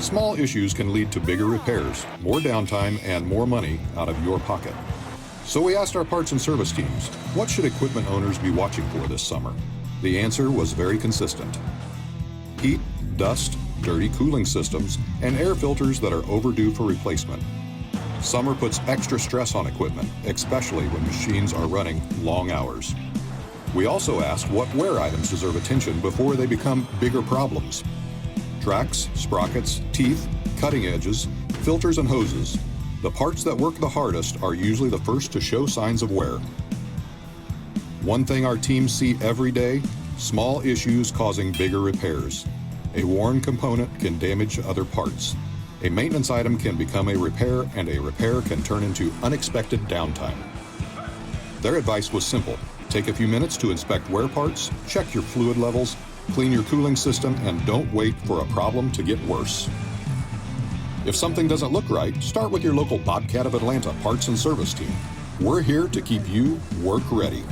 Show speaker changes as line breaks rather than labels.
Small issues can lead to bigger repairs, more downtime, and more money out of your pocket. So we asked our parts and service teams, what should equipment owners be watching for this summer? The answer was very consistent. Heat, dust, dirty cooling systems, and air filters that are overdue for replacement. Summer puts extra stress on equipment, especially when machines are running long hours. We also asked what wear items deserve attention before they become bigger problems. Tracks, sprockets, teeth, cutting edges, filters, and hoses. The parts that work the hardest are usually the first to show signs of wear. One thing our teams see every day, small issues causing bigger repairs. A worn component can damage other parts. A maintenance item can become a repair, and a repair can turn into unexpected downtime. Their advice was simple. Take a few minutes to inspect wear parts, check your fluid levels, clean your cooling system, and don't wait for a problem to get worse. If something doesn't look right, start with your local Bobcat of Atlanta parts and service team. We're here to keep you work ready.